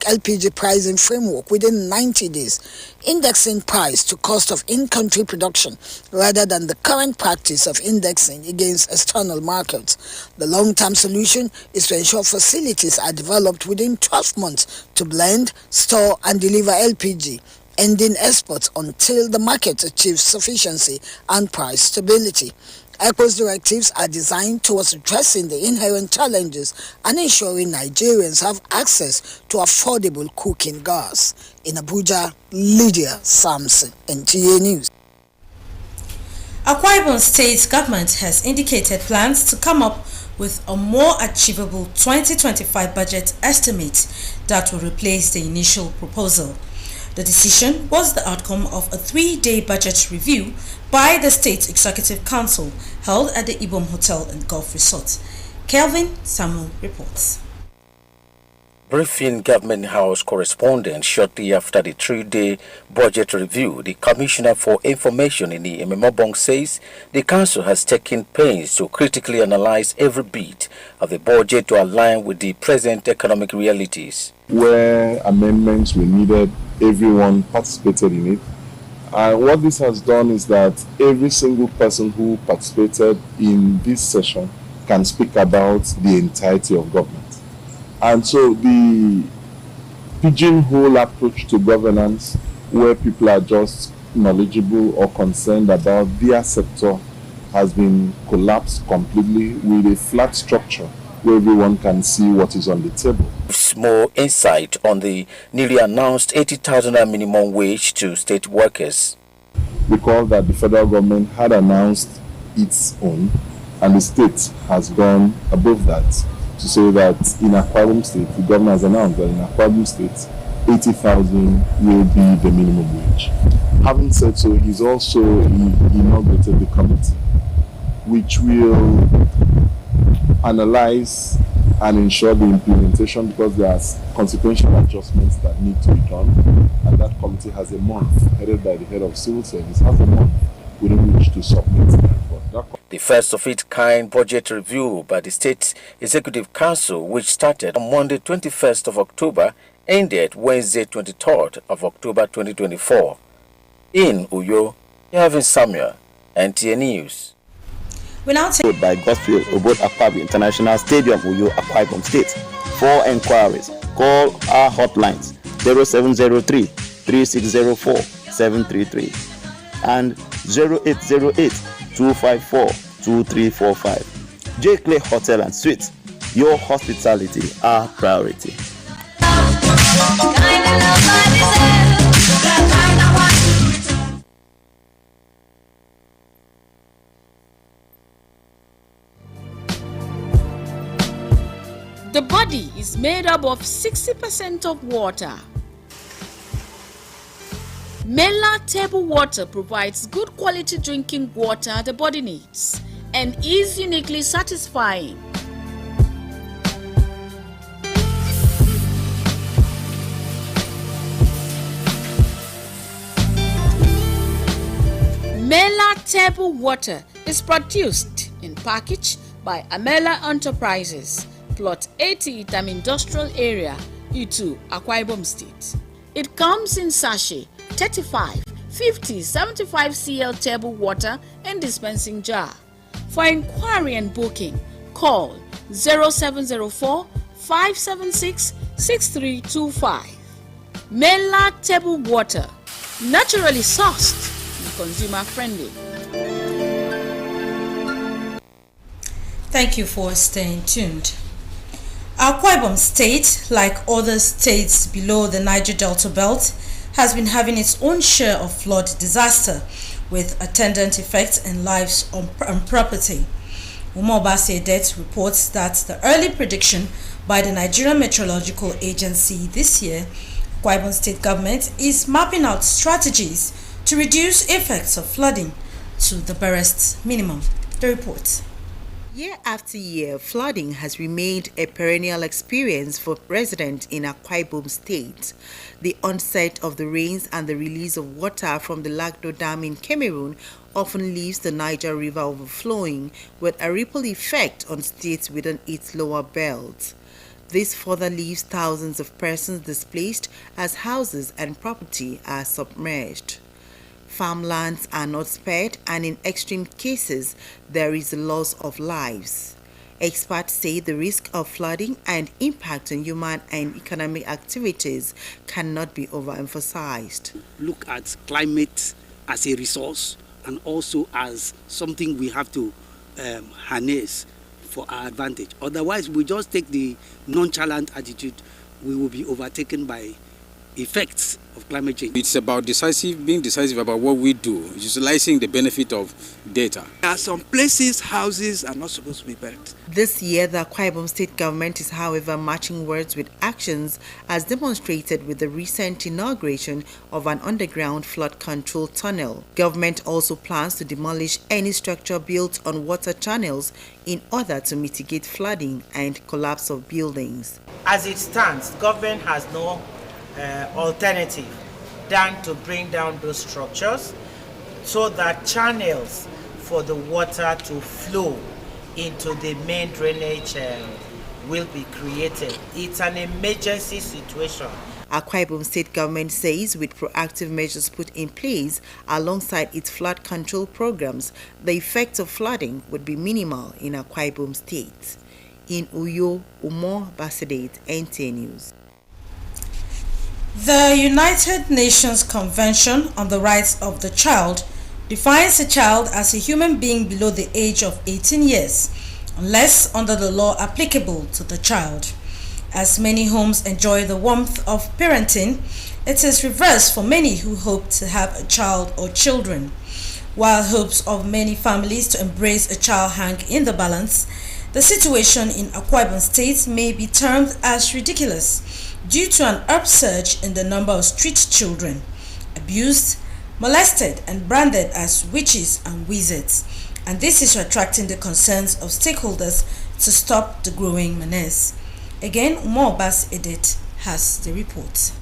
LPG pricing framework within 90 days, indexing price to cost of in-country production rather than the current practice of indexing against external markets. The long-term solution is to ensure facilities are developed within 12 months to blend, store and deliver LPG, ending exports until the market achieves sufficiency and price stability. ECO's directives are designed towards addressing the inherent challenges and ensuring Nigerians have access to affordable cooking gas. In Abuja, Lydia Samson, NTA News. Akwa Ibom State government has indicated plans to come up with a more achievable 2025 budget estimate that will replace the initial proposal. The decision was the outcome of a 3-day budget review by the State Executive Council held at the Ibom Hotel and Golf Resort. Kelvin Samuel reports. Briefing Government House correspondent shortly after the 3-day budget review, the Commissioner for Information in the Ememobong says the Council has taken pains to critically analyze every bit of the budget to align with the present economic realities. Where amendments were needed, everyone participated in it. And what this has done is that every single person who participated in this session can speak about the entirety of government. And so the pigeonhole approach to governance, where people are just knowledgeable or concerned about their sector, has been collapsed completely with a flat structure where everyone can see what is on the table. More insight on the newly announced 80,000 minimum wage to state workers. Recall that the federal government had announced its own, and the state has gone above that to say that in Akwa Ibom State, the government has announced that in Akwa Ibom State, 80,000 will be the minimum wage. Having said so, he's also inaugurated the committee, which will analyze and ensure the implementation, because there are consequential adjustments that need to be done, and that committee has a month, headed by the head of civil service, has a month within which to submit the report. The first of its kind budget review by the State Executive Council, which started on Monday 21st of October, ended Wednesday 23rd of October 2024. In Uyo, Kelvin Samuel, NTA News. We now take by Godswill Obot Akwabi International Stadium, Uyo, Akwa Ibom State. For enquiries, call our hotlines 0703 3604 733 and 0808 254 2345. J. Clay Hotel and Suites, your hospitality, our priority. The body is made up of 60% of water. Mela table water provides good quality drinking water the body needs and is uniquely satisfying. Mela table water is produced in package by Amela Enterprises, Plot 80 Itam Industrial Area, Itu, Akwa Ibom State. It comes in sachet, 35, 50, 75 cl table water and dispensing jar. For inquiry and booking, call 0704 576 6325. Mela table water, naturally sourced and consumer friendly. Thank you for staying tuned. Akwa Ibom State, like other states below the Niger Delta Belt, has been having its own share of flood disaster with attendant effects in lives and property. Umar Obasi reports that the early prediction by the Nigerian Meteorological Agency this year, Akwa Ibom State government is mapping out strategies to reduce effects of flooding to the barest minimum. The report. Year after year, flooding has remained a perennial experience for residents in Akwa Ibom State. The onset of the rains and the release of water from the Lagdo Dam in Cameroon often leaves the Niger River overflowing, with a ripple effect on states within its lower belt. This further leaves thousands of persons displaced as houses and property are submerged. Farmlands are not spared, and in extreme cases, there is a loss of lives. Experts say the risk of flooding and impact on human and economic activities cannot be overemphasized. Look at climate as a resource and also as something we have to harness for our advantage. Otherwise, we just take the nonchalant attitude, we will be overtaken by effects of climate change. It's about being decisive about what we do, utilizing the benefit of data. There are some places houses are not supposed to be built. This year, the Akwa Ibom State government is, however, matching words with actions, as demonstrated with the recent inauguration of an underground flood control tunnel. Government also plans to demolish any structure built on water channels in order to mitigate flooding and collapse of buildings. As it stands, government has no alternative than to bring down those structures so that channels for the water to flow into the main drainage will be created. It's an emergency situation. Akwa Ibom State government says with proactive measures put in place alongside its flood control programs, the effects of flooding would be minimal in Akwa Ibom State. In Uyo, Umar Basedate, NTA News. The United Nations Convention on the Rights of the Child defines a child as a human being below the age of 18 years, unless under the law applicable to the child. As many homes enjoy the warmth of parenting, it is reversed for many who hope to have a child or children. While hopes of many families to embrace a child hang in the balance, the situation in Akwa Ibom State may be termed as ridiculous due to an upsurge in the number of street children abused, molested, and branded as witches and wizards. And this is attracting the concerns of stakeholders to stop the growing menace. Again, Umar Basedate has the report.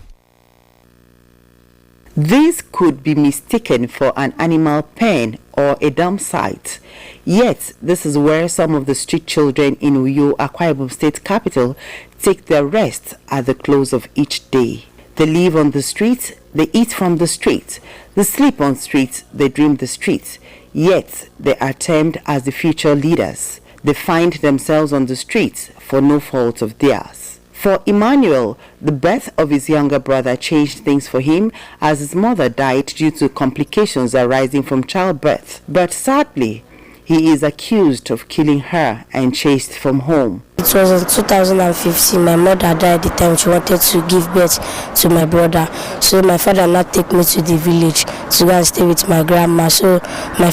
This could be mistaken for an animal pen or a dump site. Yet, this is where some of the street children in Uyo, Akwa Ibom State capital, take their rest at the close of each day. They live on the streets, they eat from the street, they sleep on streets, they dream the streets. Yet, they are termed as the future leaders. They find themselves on the streets for no fault of theirs. For Emmanuel, the birth of his younger brother changed things for him, as his mother died due to complications arising from childbirth. But sadly, he is accused of killing her and chased from home. It was in 2015. My mother died at the time. She wanted to give birth to my brother. So my father now take me to the village to go and stay with my grandma. So my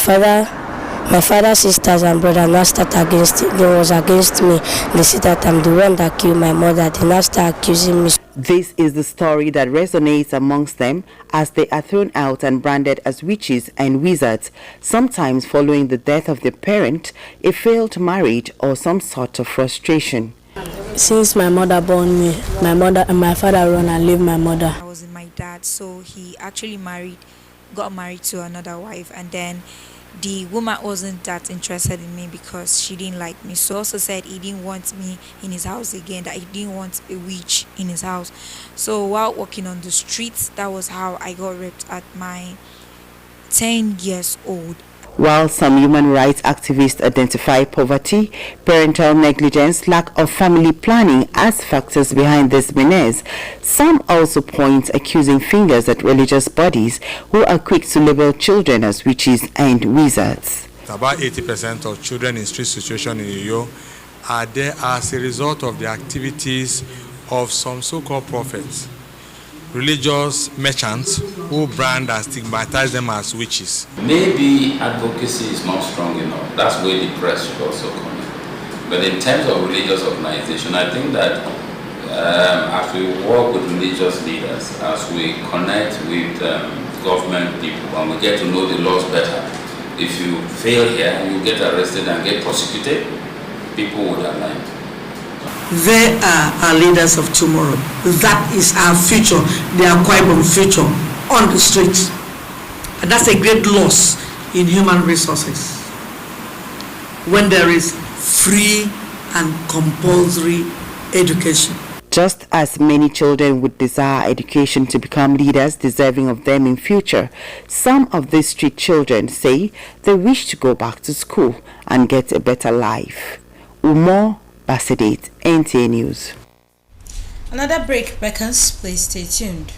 father's sisters and brother now start against me. They say that I'm the one that killed my mother. They now start accusing me. This is the story that resonates amongst them as they are thrown out and branded as witches and wizards, sometimes following the death of their parent, a failed marriage, or some sort of frustration. Since my mother born me, my mother and my father run and leave my mother. I was with my dad, so he actually got married to another wife, and then the woman wasn't that interested in me because she didn't like me. So also said he didn't want me in his house again, that he didn't want a witch in his house. So while walking on the streets, that was how I got raped at my 10 years old. While some human rights activists identify poverty, parental negligence, lack of family planning as factors behind this menace, some also point accusing fingers at religious bodies who are quick to label children as witches and wizards. About 80% of children in street situation in Uyo are there as a result of the activities of some so-called prophets, religious merchants who brand and stigmatize them as witches. Maybe advocacy is not strong enough. That's where the press should also come in. But in terms of religious organization, I think that as we work with religious leaders, as we connect with government people, and we get to know the laws better, if you fail here, you get arrested and get prosecuted, people would align. They are our leaders of tomorrow. That is our future, the Akwa Ibom future on the streets. And that's a great loss in human resources. When there is free and compulsory education. Just as many children would desire education to become leaders deserving of them in future, some of these street children say they wish to go back to school and get a better life. Umar Basidate, NTA News. Another break beckons. Please stay tuned.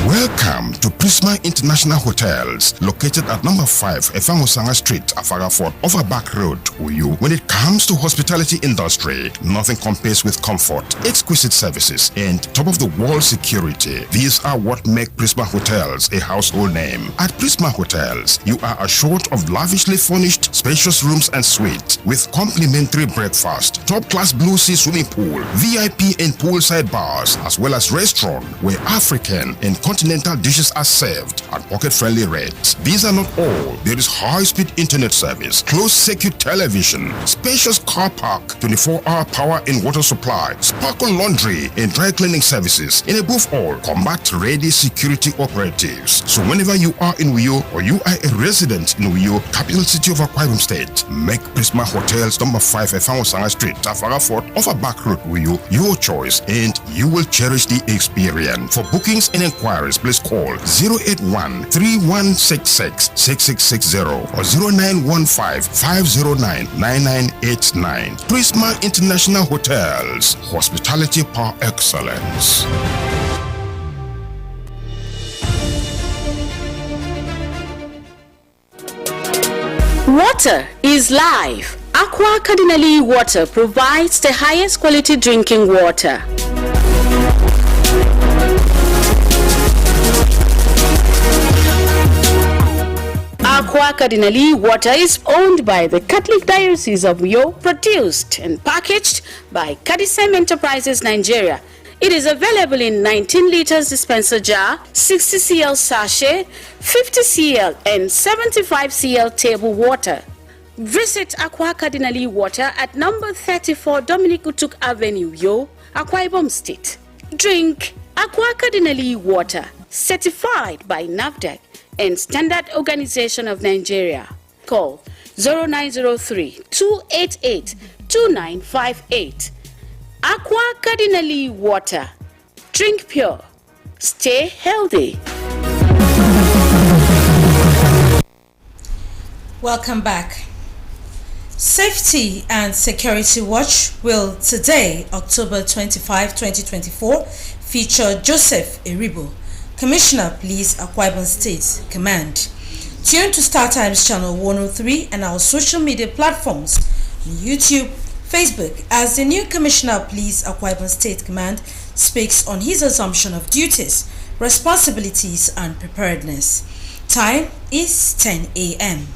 Welcome to Prisma International Hotels, located at number 5 Efangosanga Street, Afagafort, Overback Road, Uyu. When it comes to hospitality industry, nothing compares with comfort, exquisite services, and top-of-the-world security. These are what make Prisma Hotels a household name. At Prisma Hotels, you are assured of lavishly furnished, spacious rooms and suites with complimentary breakfast, top-class blue sea swimming pool, VIP and poolside bars, as well as restaurant where African and continental dishes are served at pocket-friendly rates. These are not all. There is high-speed internet service, closed-circuit television, spacious car park, 24-hour power and water supply, sparkle laundry and dry cleaning services, and above all, combat-ready security operatives. So whenever you are in Uyo or you are a resident in Uyo, capital city of Akwa Ibom State, make Prisma Hotels number 5 Efangosanga Street, Afagafort, Overback Road, Uyo, your choice, and you will cherish the experience. For bookings and inquiries, please call 081-3166-6660 or 0915-509-9989. Prisma International Hotels, hospitality par excellence. Water is life. Aqua Cardinali Water provides the highest quality drinking water. Aqua Cardinali Water is owned by the Catholic Diocese of Uyo, produced and packaged by Cadisem Enterprises Nigeria. It is available in 19 liters dispenser jar, 60 cl sachet, 50 cl and 75 cl table water. Visit Aqua Cardinali Water at number 34 Dominic Utuk Avenue, Uyo, Akwa Ibom State. Drink Aqua Cardinali Water, certified by NAFDAC and Standard Organization of Nigeria. Call 0903-288-2958. Aqua Cardinali Water. Drink pure. Stay healthy. Welcome back. Safety and Security Watch will today, October 25, 2024, feature Joseph Eribo, Commissioner Police, Akwa Ibom State Command. Tune to Star Times Channel 103 and our social media platforms on YouTube, Facebook, as the new Commissioner of Police, Akwa Ibom State Command, speaks on his assumption of duties, responsibilities, and preparedness. Time is 10 a.m.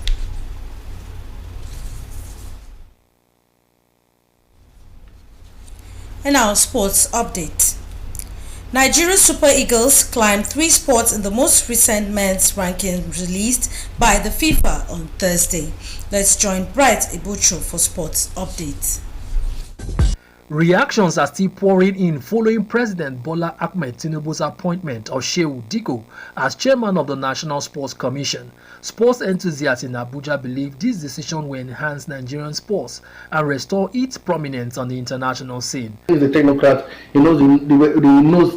And our sports update. Nigeria Super Eagles climbed 3 spots in the most recent men's ranking released by the FIFA on Thursday. Let's join Bright Ibucho for sports updates. Reactions are still pouring in following President Bola Ahmed Tinubu's appointment of Shehu Diko as chairman of the National Sports Commission. Sports enthusiasts in Abuja believe this decision will enhance Nigerian sports and restore its prominence on the international scene. He's a technocrat. He knows he knows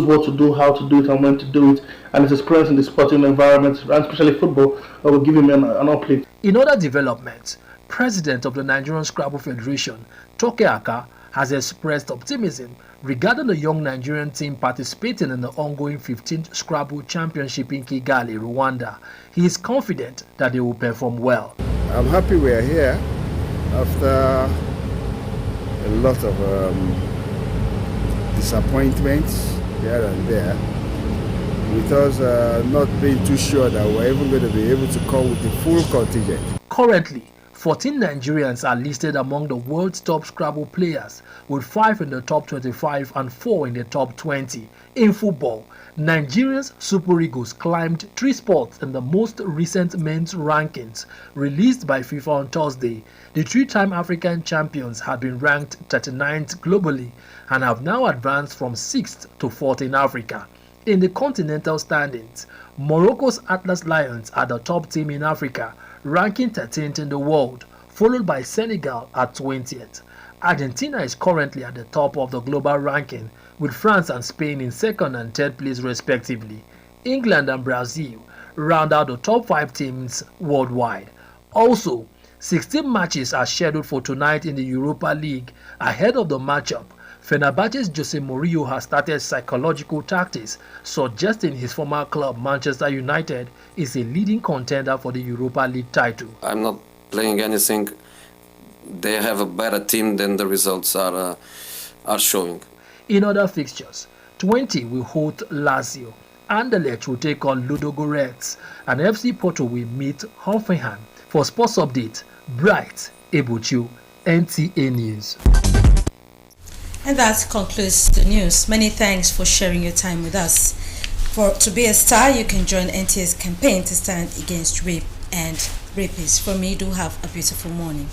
what to do, how to do it, and when to do it, and his experience in the sporting environment, and especially football, will give him an uplift. In other developments, President of the Nigerian Scrabble Federation, Toke Aka, has expressed optimism regarding the young Nigerian team participating in the ongoing 15th Scrabble Championship in Kigali, Rwanda. He is confident that they will perform well. I'm happy we are here after a lot of disappointments here and there, with us not being too sure that we're even going to be able to come with the full contingent. Currently, 14 Nigerians are listed among the world's top Scrabble players, with 5 in the top 25 and 4 in the top 20. In football, Nigeria's Super Eagles climbed 3 spots in the most recent men's rankings released by FIFA on Thursday. The 3-time African champions have been ranked 39th globally and have now advanced from 6th to 4th in Africa. In the continental standings, Morocco's Atlas Lions are the top team in Africa, ranking 13th in the world, followed by Senegal at 20th. Argentina is currently at the top of the global ranking, with France and Spain in 2nd and 3rd place respectively. England and Brazil round out the top 5 teams worldwide. Also, 16 matches are scheduled for tonight in the Europa League. Ahead of the matchup, Fenerbahce's Jose Mourinho has started psychological tactics, suggesting his former club Manchester United is a leading contender for the Europa League title. I'm not playing anything. They have a better team than the results are showing. In other fixtures, 20 will hold Lazio, Anderlecht will take on Ludogorets, and FC Porto will meet Hoffenheim. For Sports Update, Bright Ebuchu, NTA News. And that concludes the news. Many thanks for sharing your time with us. To be a star, you can join NTA's campaign to stand against rape and rapists. For me, do have a beautiful morning.